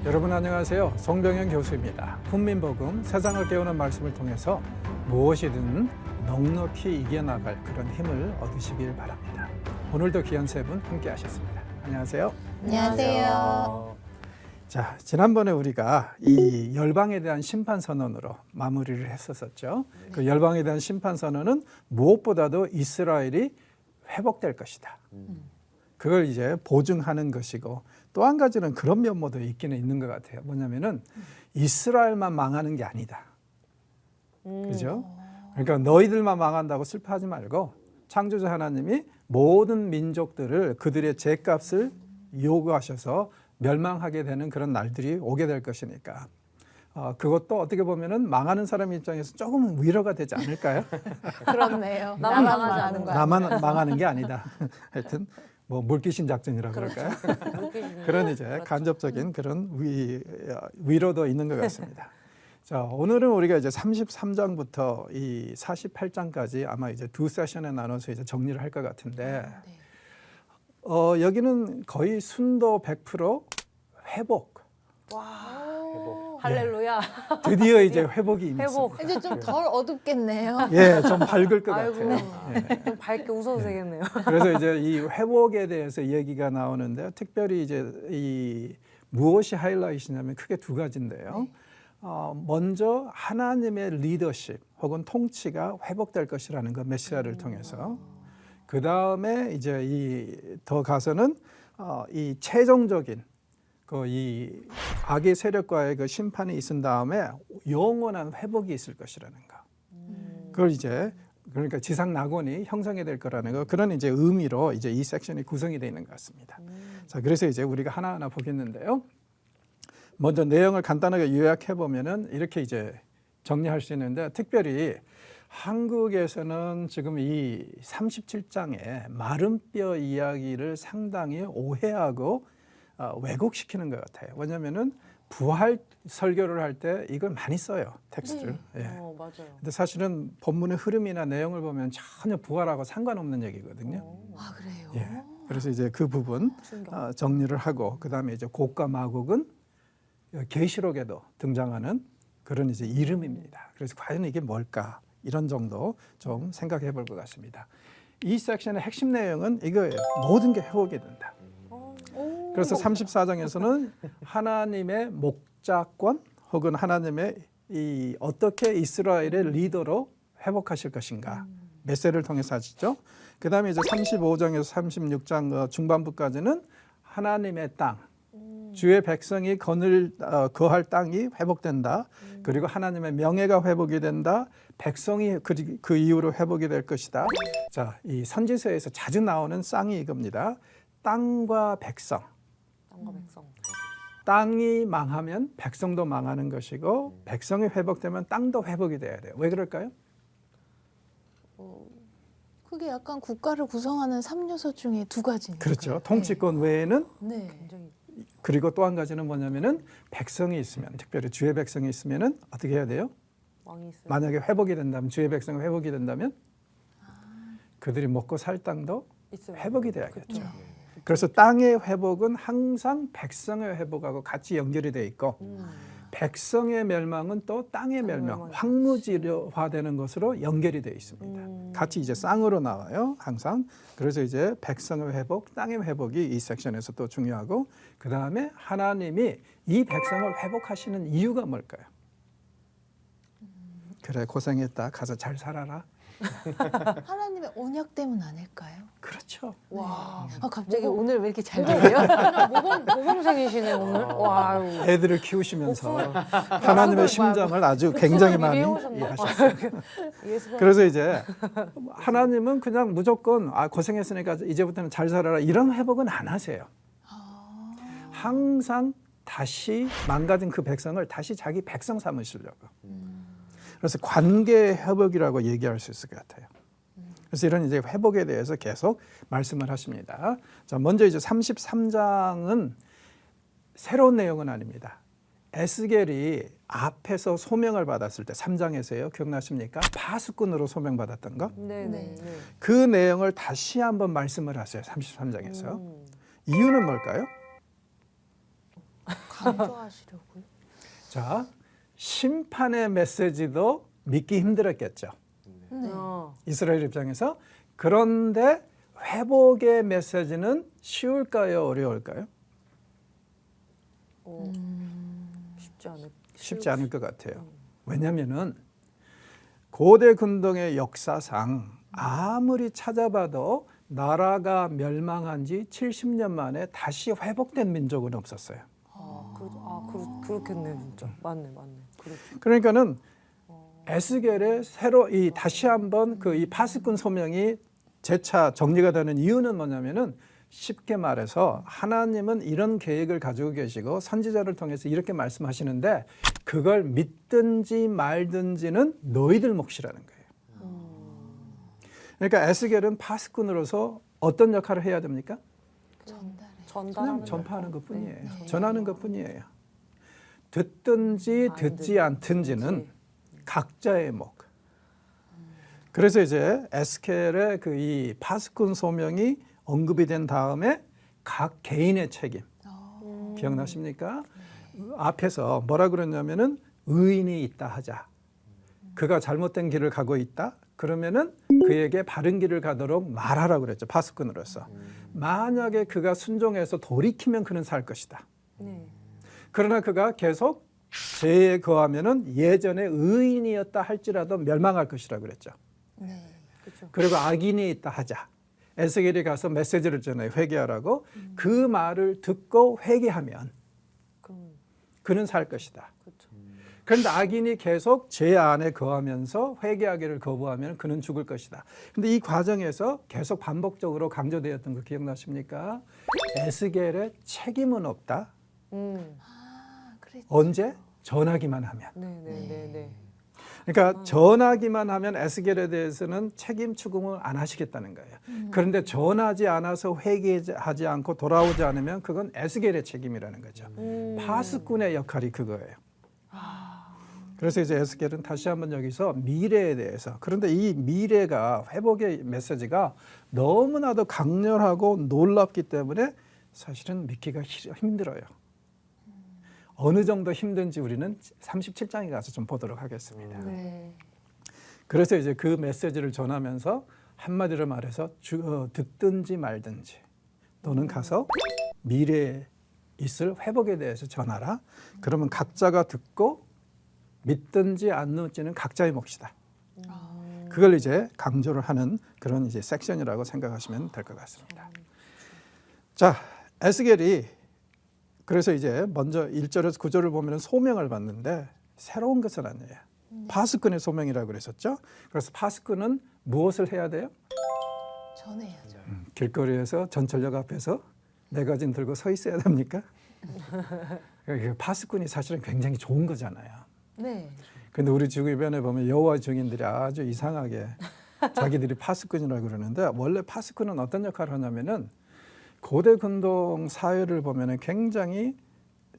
여러분 안녕하세요. 송병현 교수입니다. 훈민복음 세상을 깨우는 말씀을 통해서 무엇이든 넉넉히 이겨나갈 그런 힘을 얻으시길 바랍니다. 오늘도 귀한 세 분 함께 하셨습니다. 안녕하세요. 안녕하세요. 자, 지난번에 우리가 이 열방에 대한 심판 선언으로 마무리를 했었죠. 그 열방에 대한 심판 선언은 무엇보다도 이스라엘이 회복될 것이다. 그걸 이제 보증하는 것이고, 또 한 가지는 그런 면모도 있기는 있는 것 같아요. 뭐냐면은 이스라엘만 망하는 게 아니다. 그죠? 그러니까 너희들만 망한다고 슬퍼하지 말고 창조주 하나님이 모든 민족들을 그들의 죄값을 요구하셔서 멸망하게 되는 그런 날들이 오게 될 것이니까 그것도 어떻게 보면은 망하는 사람 입장에서 조금 위로가 되지 않을까요? 그렇네요. 나만 망하지 않은 거야. 나만 망하는 게 아니다. 하여튼 뭐 물귀신 작전이라고 그럴까요? 그런 이제 그렇죠. 간접적인 그런 위로도 있는 것 같습니다. 자, 오늘은 우리가 이제 33장부터 이 48장까지 아마 이제 두 세션에 나눠서 이제 정리를 할 것 같은데, 여기는 거의 순도 100% 회복. 와, 할렐루야. 드디어 이제 회복이 임했습니다. 회복. 이제 좀 덜 어둡겠네요. 예, 좀 밝을 것 아이고. 같아요. 예. 좀 밝게 웃어도 되겠네요. 그래서 이제 이 회복에 대해서 얘기가 나오는데, 특별히 이제 이 무엇이 하이라이트냐면 크게 두 가지인데요. 먼저 하나님의 리더십 혹은 통치가 회복될 것이라는 것, 메시아를 통해서. 그 다음에 이제 이 더 가서는 이 최종적인 그 이 악의 세력과의 그 심판이 있은 다음에 영원한 회복이 있을 것이라는 거. 그걸 이제 그러니까 지상 낙원이 형성이 될 거라는 거, 그런 이제 의미로 이제 이 섹션이 구성이 되어 있는 것 같습니다. 자, 그래서 이제 우리가 하나하나 보겠는데요. 먼저 내용을 간단하게 요약해 보면은 이렇게 이제 정리할 수 있는데, 특별히 한국에서는 지금 이 37장의 마른 뼈 이야기를 상당히 오해하고 왜곡시키는 것 같아요. 왜냐하면은 부활 설교를 할 때 이걸 많이 써요, 텍스트를. 예. 맞아요. 근데 사실은 본문의 흐름이나 내용을 보면 전혀 부활하고 상관없는 얘기거든요. 아, 그래요? 예. 그래서 이제 그 부분 정리를 하고, 그 다음에 이제 곡과 마곡은 계시록에도 등장하는 그런 이제 이름입니다. 그래서 과연 이게 뭘까? 이런 정도 좀 생각해 볼 것 같습니다. 이 섹션의 핵심 내용은 이거예요. 모든 게 회복이 된다. 그래서 34장에서는 하나님의 목자권 혹은 하나님의 이 어떻게 이스라엘의 리더로 회복하실 것인가, 메시지를 통해서 하시죠. 그 다음에 이제 35장에서 36장 중반부까지는 하나님의 땅, 주의 백성이 거할 땅이 회복된다. 그리고 하나님의 명예가 회복이 된다. 백성이 그 이후로 회복이 될 것이다. 자, 이 선지서에서 자주 나오는 쌍이 이겁니다. 땅과 백성. 땅과 백성. 땅이 망하면 백성도 망하는 것이고, 백성이 회복되면 땅도 회복이 돼야 돼요. 왜 그럴까요? 그게 약간 국가를 구성하는 3요소 중에 두 가지니까. 그렇죠. 통치권 외에는, 네. 굉장히 그리고 또 한 가지는 뭐냐면은 백성이 있으면, 특별히 주의 백성이 있으면은 어떻게 해야 돼요? 왕이 있어요. 만약에 회복이 된다면, 주의 백성이 회복이 된다면 그들이 먹고 살 땅도 있어요. 회복이 돼야겠죠. 그래서 땅의 회복은 항상 백성의 회복하고 같이 연결이 돼 있고, 백성의 멸망은 또 땅의 멸망, 황무지화되는 것으로 연결이 돼 있습니다. 같이 이제 쌍으로 나와요, 항상. 그래서 이제 백성의 회복, 땅의 회복이 이 섹션에서 또 중요하고, 그 다음에 하나님이 이 백성을 회복하시는 이유가 뭘까요? 그래, 고생했다, 가서 잘 살아라. 하나님의 언약 때문 아닐까요? 그렇죠. 와. 아, 갑자기 오늘 왜 이렇게 잘 들려요? 모범생이시네 오늘. 와. 애들을 키우시면서 하나님의 심정을 아주 굉장히 많이 이해하셨어요. 그래서 이제 하나님은 그냥 무조건 고생했으니까 이제부터는 잘 살아라, 이런 회복은 안 하세요. 항상 다시 망가진 그 백성을 다시 자기 백성 삼으시려고. 그래서 관계 회복이라고 얘기할 수 있을 것 같아요. 그래서 이런 이제 회복에 대해서 계속 말씀을 하십니다. 자, 먼저 이제 33장은 새로운 내용은 아닙니다. 에스겔이 앞에서 소명을 받았을 때 3장에서요. 기억나십니까? 파수꾼으로 소명받았던 거. 네네. 그 내용을 다시 한번 말씀을 하세요. 33장에서. 이유는 뭘까요? 강조하시려고요? 자, 심판의 메시지도 믿기 힘들었겠죠. 네. 이스라엘 입장에서. 그런데 회복의 메시지는 쉬울까요? 어려울까요? 쉽지 않을 것 같아요. 왜냐하면은 고대 군동의 역사상 아무리 찾아봐도 나라가 멸망한 지 70년 만에 다시 회복된 민족은 없었어요. 그렇겠네요, 진짜. 맞네. 그렇죠. 그러니까는 에스겔의 새로 이 다시 한번 그 이 파수꾼 소명이 재차 정리가 되는 이유는 뭐냐면은 쉽게 말해서 하나님은 이런 계획을 가지고 계시고 선지자를 통해서 이렇게 말씀하시는데 그걸 믿든지 말든지는 너희들 몫이라는 거예요. 그러니까 에스겔은 파수꾼으로서 어떤 역할을 해야 됩니까? 그냥 전파하는 것뿐이에요. 전하는 것뿐이에요. 듣든지 듣지 않든지는 각자의 목. 그래서 이제 에스겔의 그 이 파수꾼 소명이 언급이 된 다음에 각 개인의 책임. 기억나십니까? 앞에서 뭐라 그랬냐면은 의인이 있다 하자. 그가 잘못된 길을 가고 있다. 그러면은 그에게 바른 길을 가도록 말하라고 그랬죠. 파수꾼으로서. 만약에 그가 순종해서 돌이키면 그는 살 것이다. 그러나 그가 계속 죄에 거하면은 예전에 의인이었다 할지라도 멸망할 것이라고 그랬죠. 그렇죠. 그리고 악인이 있다 하자. 에스겔이 가서 메시지를 전해 회개하라고. 그 말을 듣고 회개하면 그는 살 것이다. 그렇죠. 그런데 악인이 계속 죄 안에 거하면서 회개하기를 거부하면 그는 죽을 것이다. 근데 이 과정에서 계속 반복적으로 강조되었던 거 기억나십니까? 에스겔의 책임은 없다. 언제? 전하기만 하면. 네. 그러니까 전하기만 하면 에스겔에 대해서는 책임 추궁을 안 하시겠다는 거예요. 그런데 전하지 않아서 회개하지 않고 돌아오지 않으면 그건 에스겔의 책임이라는 거죠. 파수꾼의 역할이 그거예요. 그래서 이제 에스겔은 다시 한번 여기서 미래에 대해서, 그런데 이 미래가 회복의 메시지가 너무나도 강렬하고 놀랍기 때문에 사실은 믿기가 힘들어요. 어느 정도 힘든지 우리는 37장에 가서 좀 보도록 하겠습니다. 그래서 이제 그 메시지를 전하면서 한마디로 말해서 듣든지 말든지 또는 가서 미래에 있을 회복에 대해서 전하라. 그러면 각자가 듣고 믿든지 않는지는 각자의 몫이다. 그걸 이제 강조를 하는 그런 이제 섹션이라고 생각하시면 될 것 같습니다. 자, 에스겔이 그래서 이제 먼저 1절에서 9절을 보면 소명을 받는데 새로운 것은 아니에요. 파수꾼의 소명이라고 그랬었죠. 그래서 파수꾼은 무엇을 해야 돼요? 전해야죠. 길거리에서 전철역 앞에서 매거진 들고 서 있어야 됩니까? 파수꾼이 사실은 굉장히 좋은 거잖아요. 네. 근데 우리 주변에 보면 여호와 증인들이 아주 이상하게 자기들이 파수꾼이라고 그러는데 원래 파수꾼은 어떤 역할을 하냐면은 고대 군동 사회를 보면은 굉장히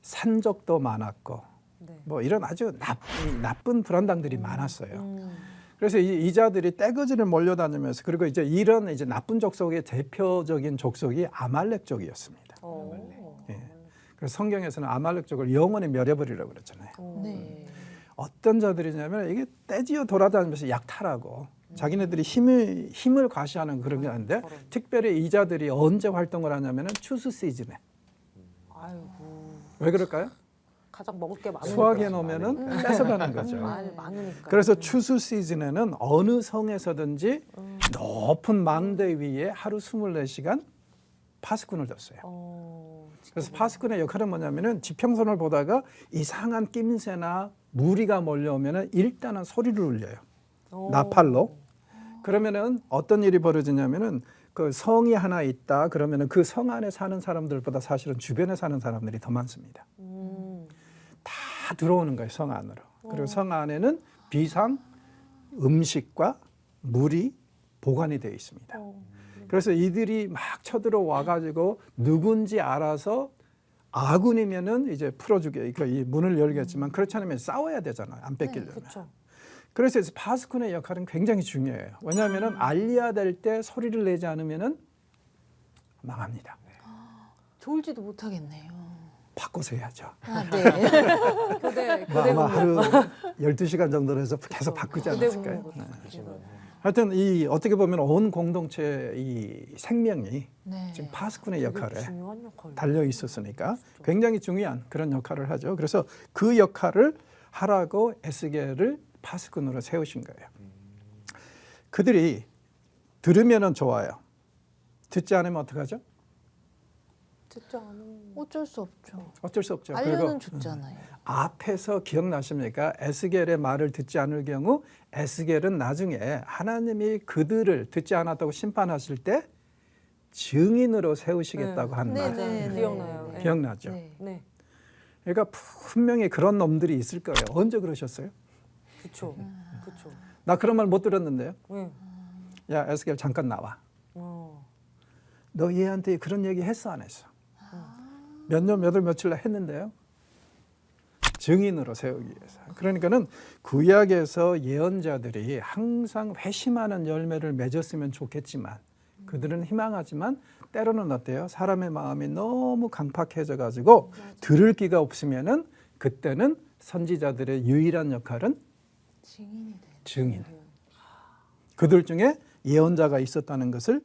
산적도 많았고 뭐 이런 아주 나쁜 불안당들이 많았어요. 그래서 이 자들이 떼거지를 몰려다니면서 그리고 이제 이런 이제 나쁜 족속의 대표적인 족속이 아말렉족이었습니다. 예. 그래서 성경에서는 아말렉족을 영원히 멸해버리라고 그랬잖아요. 네. 어떤 자들이냐면 이게 떼지어 돌아다니면서 약탈하고 자기네들이 힘을 과시하는 그런 게 아닌데 특별히 이 자들이 언제 활동을 하냐면은 추수 시즌에. 왜 그럴까요? 가장 먹을 게 많으니까. 수확해 놓으면은 뺏어가는 거죠. 많으니까. 그래서 추수 시즌에는 어느 성에서든지 높은 망대 위에 하루 24시간 파수꾼을 뒀어요. 그래서 파수꾼의 역할은 뭐냐면은 지평선을 보다가 이상한 낌새나 무리가 몰려오면은 일단은 소리를 울려요. 나팔로. 그러면은 어떤 일이 벌어지냐면은 그 성이 하나 있다. 그러면은 그 성 안에 사는 사람들보다 사실은 주변에 사는 사람들이 더 많습니다. 다 들어오는 거예요, 성 안으로. 그리고 성 안에는 비상 음식과 물이 보관이 되어 있습니다. 그래서 이들이 막 쳐들어와 가지고 누군지 알아서 아군이면은 이제 풀어주게, 이 문을 열겠지만 그렇지 않으면 싸워야 되잖아요. 안 뺏기려면. 그래서 파수꾼의 역할은 굉장히 중요해요. 왜냐하면은 알려야 될 때 소리를 내지 않으면은 망합니다. 졸지도 못하겠네요. 바꿔서 해야죠. 아, 네. 교대 아마 근무. 하루 12시간 정도로 해서 계속 바꾸지 교대 않았을까요? 근무. 네. 그렇지만 하여튼 이 어떻게 보면 온 공동체의 이 생명이 네. 지금 파수꾼의 되게 역할에 중요한 역할. 달려 있었으니까 굉장히 중요한 그런 역할을 하죠. 그래서 그 역할을 하라고 에스겔을 파수꾼으로 세우신 거예요. 그들이 들으면은 좋아요. 듣지 않으면 어떡하죠? 듣지 않으면 어쩔 수 없죠. 어쩔 수 없죠. 알려는 줬잖아요. 앞에서 기억나십니까? 에스겔의 말을 듣지 않을 경우 에스겔은 나중에 하나님이 그들을 듣지 않았다고 심판하실 때 증인으로 세우시겠다고 한 네, 말. 네, 네. 기억나요. 네. 기억나죠? 네. 네, 그러니까 분명히 그런 놈들이 있을 거예요. 언제 그러셨어요? 그렇죠, 그렇죠. 나 그런 말 못 들었는데요. 네. 야, 에스겔 잠깐 나와. 너 얘한테 그런 얘기 했어 안 했어? 몇 년 몇 월 며칠 날 했는데요. 증인으로 세우기 위해서. 그러니까는 구약에서 예언자들이 항상 회심하는 열매를 맺었으면 좋겠지만 그들은 희망하지만 때로는 어때요? 사람의 마음이 너무 강팍해져 가지고 들을 기가 없으면은 그때는 선지자들의 유일한 역할은 증인이 돼. 증인. 그들 중에 예언자가 있었다는 것을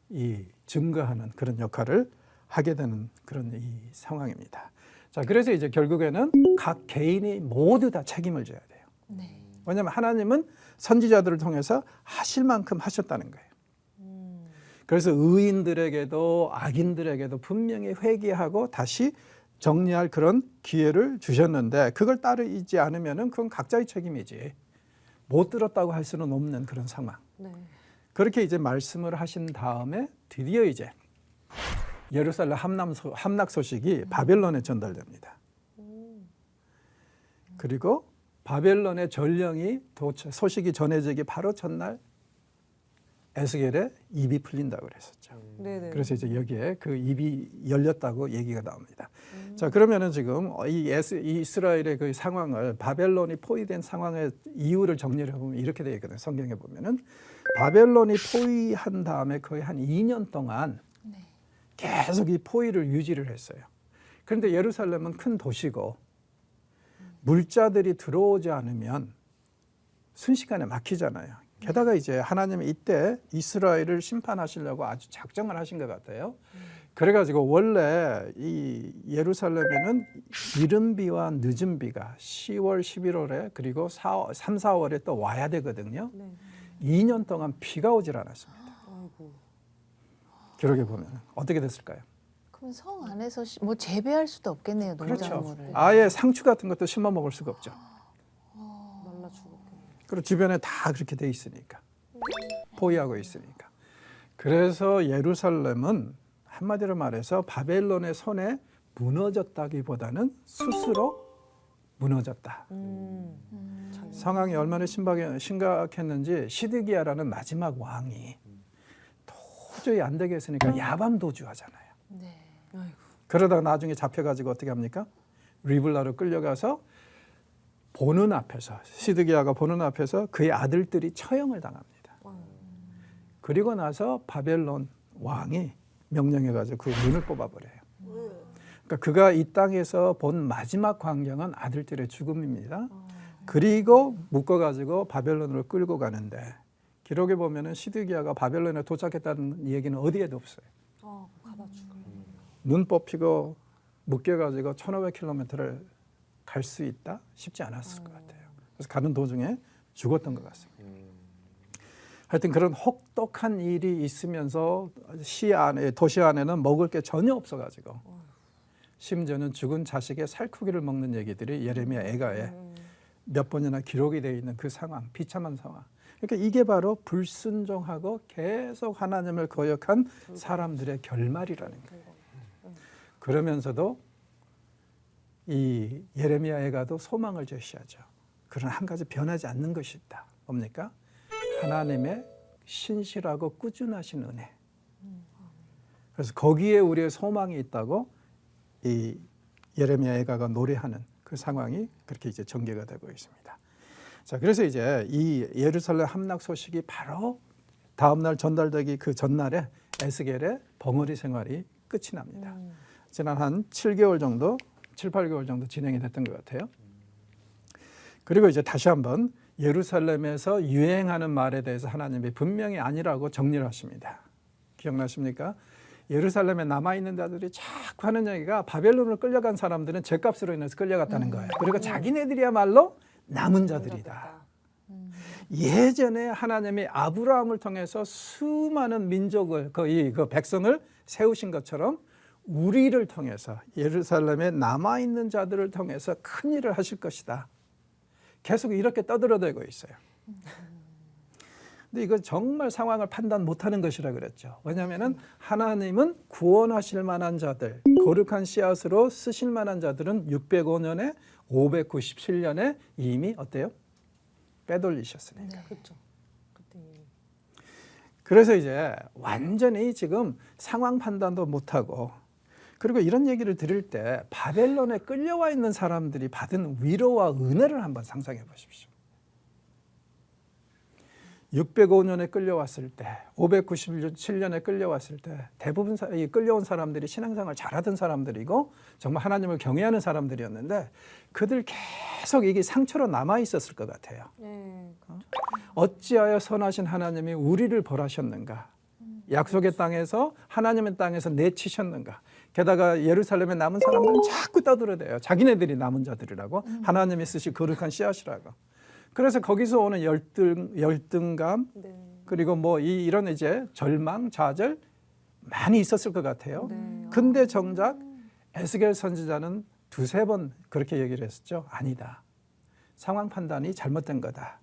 이 증거하는 그런 역할을 하게 되는 그런 이 상황입니다. 자, 그래서 이제 결국에는 각 개인이 모두 다 책임을 져야 돼요. 네. 왜냐하면 하나님은 선지자들을 통해서 하실 만큼 하셨다는 거예요. 그래서 의인들에게도 악인들에게도 분명히 회개하고 다시 정리할 그런 기회를 주셨는데 그걸 따르지 않으면은 그건 각자의 책임이지. 못 들었다고 할 수는 없는 그런 상황. 네. 그렇게 이제 말씀을 하신 다음에 드디어 이제 예루살렘 함락 소식이 바벨론에 전달됩니다. 그리고 바벨론의 전령이 소식이 전해지기 바로 전날 에스겔의 입이 풀린다고 그랬었죠. 네네. 그래서 이제 여기에 그 입이 열렸다고 얘기가 나옵니다. 자, 그러면은 지금 이 이스라엘의 그 상황을 바벨론이 포위된 상황의 이유를 정리를 해보면 이렇게 되어 있거든요. 성경에 보면은 바벨론이 포위한 다음에 거의 한 2년 동안 네. 계속 이 포위를 유지를 했어요. 그런데 예루살렘은 큰 도시고 물자들이 들어오지 않으면 순식간에 막히잖아요. 게다가 이제 하나님이 이때 이스라엘을 심판하시려고 아주 작정을 하신 것 같아요. 그래가지고 원래 이 예루살렘에는 이른 비와 늦은 비가 10월, 11월에 그리고 3, 4월에 또 와야 되거든요. 네. 2년 동안 비가 오질 않았습니다. 아이고. 기록에 보면 어떻게 됐을까요? 그럼 성 안에서 뭐 재배할 수도 없겠네요, 그렇죠. 농작물을. 아예 상추 같은 것도 심어 먹을 수가 없죠. 말라 죽었겠네. 그리고 주변에 다 그렇게 돼 있으니까 포위하고 있으니까. 그래서 예루살렘은 한마디로 말해서 바벨론의 손에 무너졌다기보다는 스스로 무너졌다. 상황이 얼마나 심각했는지 시드기야라는 마지막 왕이 도저히 안 되겠으니까 야밤 도주하잖아요. 네. 아이고. 그러다가 나중에 잡혀가지고 어떻게 합니까? 리블라로 끌려가서 보는 앞에서 시드기야가 보는 앞에서 그의 아들들이 처형을 당합니다. 그리고 나서 바벨론 왕이 명령해가지고 그 눈을 뽑아버려요. 그러니까 그가 이 땅에서 본 마지막 광경은 아들들의 죽음입니다. 그리고 묶어가지고 바벨론으로 끌고 가는데 기록에 보면은 시드기야가 바벨론에 도착했다는 얘기는 어디에도 없어요. 가다 죽을. 눈 뽑히고 묶여가지고 1,500km를 갈 수 있다? 쉽지 않았을 것 같아요. 그래서 가는 도중에 죽었던 것 같습니다. 하여튼 그런 혹독한 일이 있으면서 도시 안에는 먹을 게 전혀 없어가지고 심지어는 죽은 자식의 살코기를 먹는 얘기들이 예레미야 애가에 몇 번이나 기록이 되어 있는 그 상황, 비참한 상황. 그러니까 이게 바로 불순종하고 계속 하나님을 거역한 사람들의 결말이라는 거예요. 그러면서도 이 예레미야 애가도 소망을 제시하죠. 그러나 한 가지 변하지 않는 것이 있다. 뭡니까? 하나님의 신실하고 꾸준하신 은혜. 그래서 거기에 우리의 소망이 있다고 이 예레미야 애가가 노래하는 그 상황이 그렇게 이제 전개가 되고 있습니다. 자, 그래서 이제 이 예루살렘 함락 소식이 바로 다음 날 전달되기 그 전날에 에스겔의 벙어리 생활이 끝이 납니다. 지난 한 7개월 정도, 7, 8개월 정도 진행이 됐던 것 같아요. 그리고 이제 다시 한번 예루살렘에서 유행하는 말에 대해서 하나님이 분명히 아니라고 정리를 하십니다. 기억나십니까? 예루살렘에 남아있는 자들이 자꾸 하는 얘기가 바벨론으로 끌려간 사람들은 죄값으로 인해서 끌려갔다는 거예요. 그리고 자기네들이야말로 남은 자들이다. 예전에 하나님이 아브라함을 통해서 수많은 민족을 그 백성을 세우신 것처럼 우리를 통해서 예루살렘에 남아있는 자들을 통해서 큰 일을 하실 것이다. 계속 이렇게 떠들어대고 있어요. 근데 이건 정말 상황을 판단 못하는 것이라 그랬죠. 왜냐하면 하나님은 구원하실 만한 자들, 거룩한 씨앗으로 쓰실 만한 자들은 605년에 597년에 이미 어때요? 빼돌리셨으니까. 네. 그렇죠. 그때 이미. 그래서 이제 완전히 지금 상황 판단도 못하고, 그리고 이런 얘기를 들을 때 바벨론에 끌려와 있는 사람들이 받은 위로와 은혜를 한번 상상해 보십시오. 605년에 끌려왔을 때, 597년에 끌려왔을 때 대부분 이 끌려온 사람들이 신앙생활 잘하던 사람들이고 정말 하나님을 경외하는 사람들이었는데 그들 계속 이게 상처로 남아 있었을 것 같아요. 네. 어찌하여 선하신 하나님이 우리를 벌하셨는가? 약속의 땅에서 하나님의 땅에서 내치셨는가? 게다가 예루살렘에 남은 사람들은 자꾸 떠들어대요. 자기네들이 남은 자들이라고, 하나님이 쓰신 거룩한 씨앗이라고. 그래서 거기서 오는 열등감, 네. 그리고 뭐 이런 이제 절망, 좌절 많이 있었을 것 같아요. 네. 근데 정작 에스겔 선지자는 두세 번 그렇게 얘기를 했었죠. 아니다. 상황 판단이 잘못된 거다.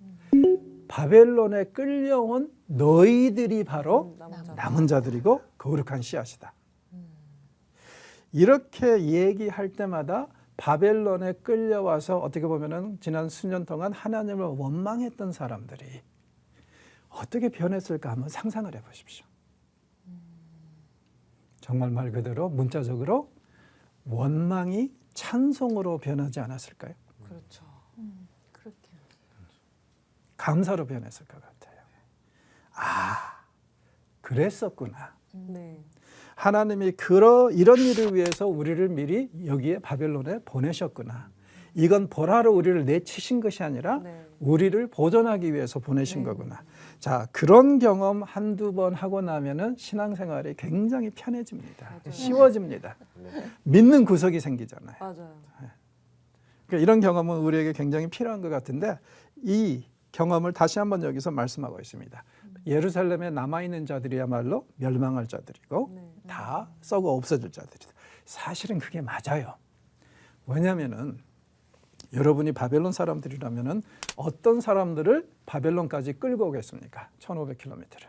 바벨론에 끌려온 너희들이 바로 남은 자들이고 거룩한 씨앗이다. 이렇게 얘기할 때마다 바벨론에 끌려와서 어떻게 보면은 지난 수년 동안 하나님을 원망했던 사람들이 어떻게 변했을까 한번 상상을 해보십시오. 정말 말 그대로 문자적으로 원망이 찬송으로 변하지 않았을까요? 그렇죠. 그렇게. 감사로 변했을 것 같아요. 아, 그랬었구나. 네. 하나님이 이런 일을 위해서 우리를 미리 여기에 바벨론에 보내셨구나. 이건 보라로 우리를 내치신 것이 아니라 네. 우리를 보존하기 위해서 보내신 네. 거구나. 자, 그런 경험 한두 번 하고 나면은 신앙생활이 굉장히 편해집니다. 맞아요. 쉬워집니다. 믿는 구석이 생기잖아요. 맞아요. 그러니까 이런 경험은 우리에게 굉장히 필요한 것 같은데 이 경험을 다시 한번 여기서 말씀하고 있습니다. 예루살렘에 남아있는 자들이야말로 멸망할 자들이고 네. 다 썩어 없어질 자들이다. 사실은 그게 맞아요. 왜냐하면은 여러분이 바벨론 사람들이라면은 어떤 사람들을 바벨론까지 끌고 오겠습니까? 1500km를.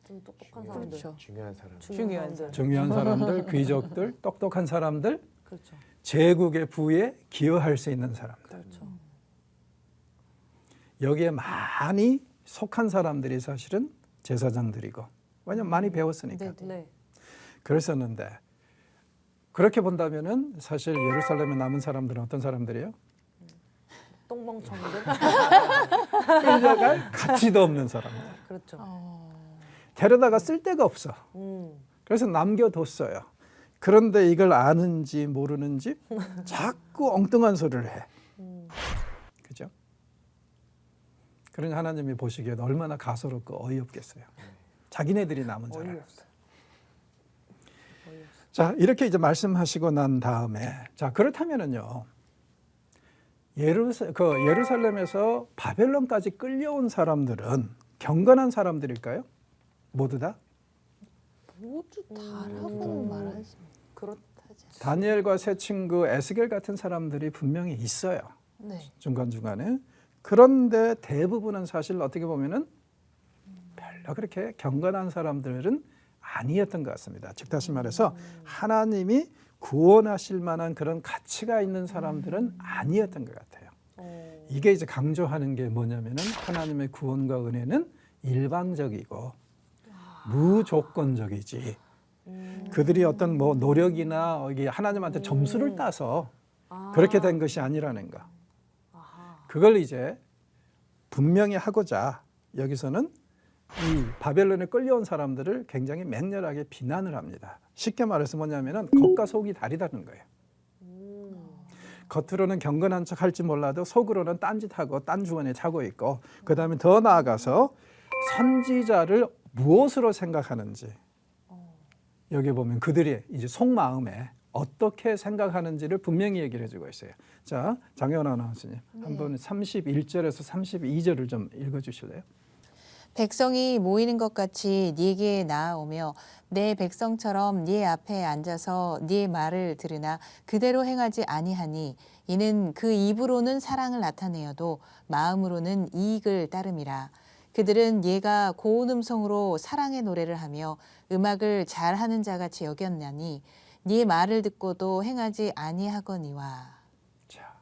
좀 똑똑한 사람들. 그렇죠. 중요한 사람. 중요한 사람. 중요한 사람들, 귀족들, 똑똑한 사람들, 그렇죠. 제국의 부에 기여할 수 있는 사람들. 그렇죠. 여기에 많이 속한 사람들이 사실은 제사장들이고, 왜냐면 많이 배웠으니까. 네. 네. 그랬었는데 그렇게 본다면은 사실 예루살렘에 남은 사람들은 어떤 사람들이에요? 똥멍청들. 끌려갈 가치도 없는 사람들. 그렇죠. 데려다가 쓸 데가 없어. 그래서 남겨뒀어요. 그런데 이걸 아는지 모르는지 자꾸 엉뚱한 소리를 해. 그죠? 그러니 하나님이 보시기에는 얼마나 가소롭고 어이없겠어요. 자기네들이 남은 자라. 어이없어. 자, 이렇게 이제 말씀하시고 난 다음에, 자, 그렇다면은요, 예루살렘에서 바벨론까지 끌려온 사람들은 경건한 사람들일까요? 모두 다? 모두 다라고는 말하지 그렇다지. 다니엘과 세 친구 에스겔 같은 사람들이 분명히 있어요. 네. 중간중간에. 그런데 대부분은 사실 어떻게 보면은 별로 그렇게 경건한 사람들은 아니었던 것 같습니다. 즉 다시 말해서 하나님이 구원하실 만한 그런 가치가 있는 사람들은 아니었던 것 같아요. 이게 이제 강조하는 게 뭐냐면은 하나님의 구원과 은혜는 일방적이고 무조건적이지. 그들이 어떤 뭐 노력이나 이게 하나님한테 점수를 따서 그렇게 된 것이 아니라는 거. 그걸 이제 분명히 하고자 여기서는 이 바벨론에 끌려온 사람들을 굉장히 맹렬하게 비난을 합니다. 쉽게 말해서 뭐냐면은 겉과 속이 다르다는 거예요. 겉으로는 경건한 척 할지 몰라도 속으로는 딴짓하고 딴 주머니에 차고 있고, 그 다음에 더 나아가서 선지자를 무엇으로 생각하는지, 여기 보면 그들이 이제 속마음에 어떻게 생각하는지를 분명히 얘기를 해주고 있어요. 자, 장혜원 아나운서님, 한번 31절에서 32절을 좀 읽어주실래요? 백성이 모이는 것 같이 네게 나아오며 내 백성처럼 네 앞에 앉아서 네 말을 들으나 그대로 행하지 아니하니 이는 그 입으로는 사랑을 나타내어도 마음으로는 이익을 따름이라. 그들은 얘가 고운 음성으로 사랑의 노래를 하며 음악을 잘하는 자같이 여겼나니 네 말을 듣고도 행하지 아니하거니와. 자,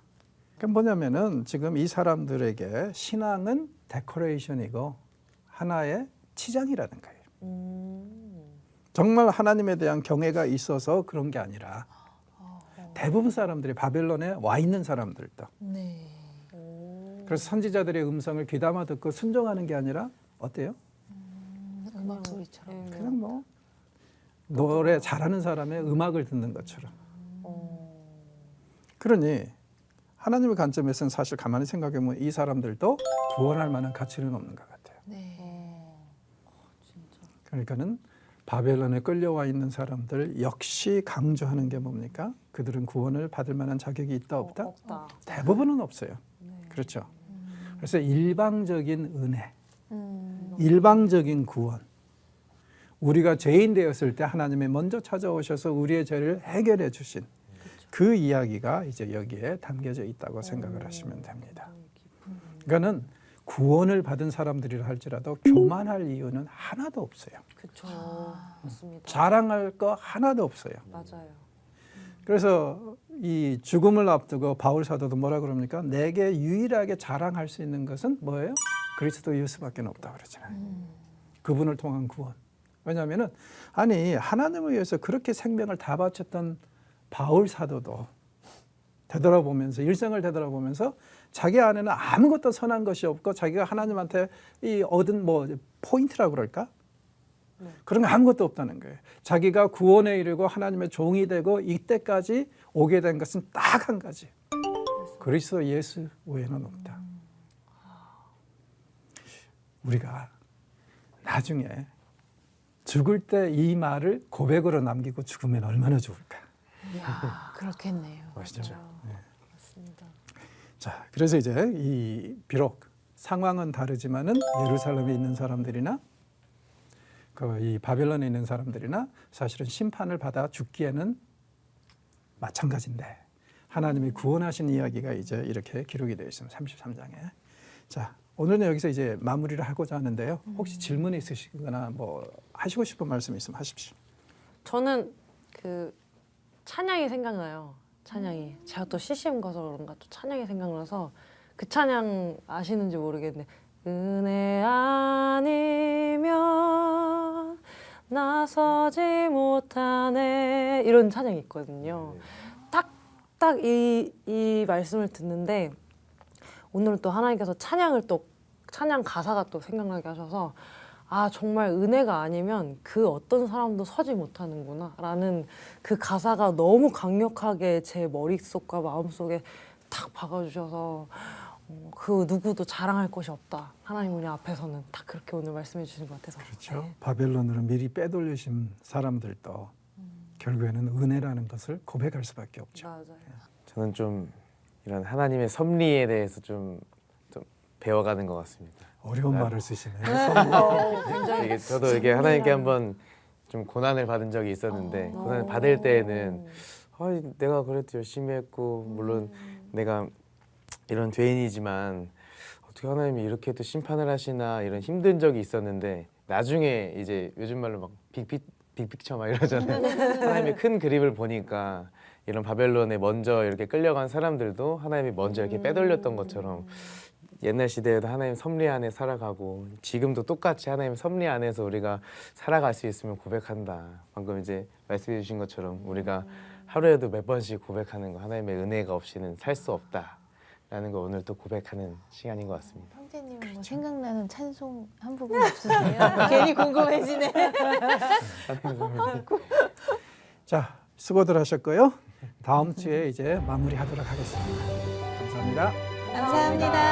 그 뭐냐면은 지금 이 사람들에게 신앙은 데코레이션이고 하나의 치장이라는 거예요. 정말 하나님에 대한 경외가 있어서 그런 게 아니라 대부분 사람들이 바벨론에 와 있는 사람들도, 네. 그래서 선지자들의 음성을 귀담아 듣고 순종하는 게 아니라 어때요? 음악 소리처럼. 그냥 뭐 노래 잘하는 사람의 음악을 듣는 것처럼. 그러니 하나님의 관점에서는 사실 가만히 생각해보면 이 사람들도 구원할 만한 가치는 없는 것 같아요. 네. 그러니까는 바벨론에 끌려와 있는 사람들 역시 강조하는 게 뭡니까? 그들은 구원을 받을 만한 자격이 있다 없다? 없다. 대부분은 없어요. 네. 그렇죠. 그래서 일방적인 은혜, 일방적인 구원. 우리가 죄인 되었을 때 하나님이 먼저 찾아오셔서 우리의 죄를 해결해 주신 그 이야기가 이제 여기에 담겨져 있다고 생각을 하시면 됩니다. 그러니까는 구원을 받은 사람들이라 할지라도 교만할 이유는 하나도 없어요. 그렇죠. 맞습니다. 자랑할 거 하나도 없어요. 맞아요. 그래서 이 죽음을 앞두고 바울 사도도 뭐라 그럽니까? 내게 유일하게 자랑할 수 있는 것은 뭐예요? 그리스도 예수밖에 없다 그러잖아요. 그분을 통한 구원. 왜냐하면은 아니 하나님을 위해서 그렇게 생명을 다 바쳤던 바울 사도도 되돌아보면서 일생을 되돌아보면서 자기 안에는 아무것도 선한 것이 없고 자기가 하나님한테 이 얻은 뭐 포인트라고 그럴까? 그런 거 아무것도 없다는 거예요. 자기가 구원에 이르고 하나님의 종이 되고 이때까지 오게 된 것은 딱 한 가지. 그리스도 예수 외에는 없다. 우리가 나중에 죽을 때 이 말을 고백으로 남기고 죽으면 얼마나 좋을까? 그렇겠네요. 아시죠? 맞습니다. 자, 그래서 이제 이 비록 상황은 다르지만은 예루살렘에 있는 사람들이나 이 바벨론에 있는 사람들이나 사실은 심판을 받아 죽기에는 마찬가지인데 하나님이 구원하신 이야기가 이제 이렇게 기록이 되어 있습니다. 33장에. 자, 오늘은 여기서 이제 마무리를 하고자 하는데요. 혹시 질문 있으시거나 뭐 하시고 싶은 말씀 있으면 하십시오. 저는 그 찬양이 생각나요. 찬양이. 제가 또 CCM 가서 그런가 또 찬양이 생각나서 그 찬양 아시는지 모르겠는데 은혜 아니면 나서지 못하네 이런 찬양이 있거든요. 딱 이 말씀을 듣는데 오늘은 또 하나님께서 찬양 가사가 또 생각나게 하셔서 아 정말 은혜가 아니면 그 어떤 사람도 서지 못하는구나 라는 그 가사가 너무 강력하게 제 머릿속과 마음속에 탁 박아주셔서 그 누구도 자랑할 것이 없다. 하나님 우리 앞에서는 딱 그렇게 오늘 말씀해 주신 것 같아서. 그렇죠. 네. 바벨론으로 미리 빼돌리신 사람들도 결국에는 은혜라는 것을 고백할 수밖에 없죠. 맞아요. 저는 좀 이런 하나님의 섭리에 대해서 좀 배워가는 것 같습니다. 어려운 말을 쓰시네요. 굉장히 이게 저도 이게 하나님께 한번 좀 고난을 받은 적이 있었는데 고난을 받을 때에는 내가 그래도 열심히 했고 물론 내가 이런 죄인이지만 어떻게 하나님이 이렇게 또 심판을 하시나 이런 힘든 적이 있었는데 나중에 이제 요즘 말로 막 빅픽처 막 이러잖아요. 하나님의 큰 그림을 보니까 이런 바벨론에 먼저 이렇게 끌려간 사람들도 하나님이 먼저 이렇게 빼돌렸던 것처럼 옛날 시대에도 하나님 섭리 안에 살아가고 지금도 똑같이 하나님 섭리 안에서 우리가 살아갈 수 있으면 고백한다. 방금 이제 말씀해 주신 것처럼 우리가 하루에도 몇 번씩 고백하는 거 하나님의 은혜가 없이는 살 수 없다. 거 오늘 또 고백하는 시간인 것 같습니다. 형제님 뭐 생각나는 찬송 한 부분 없으세요? 괜히 궁금해지네. 자, 수고들 하셨고요. 다음 주에 이제 마무리하도록 하겠습니다. 감사합니다. 감사합니다.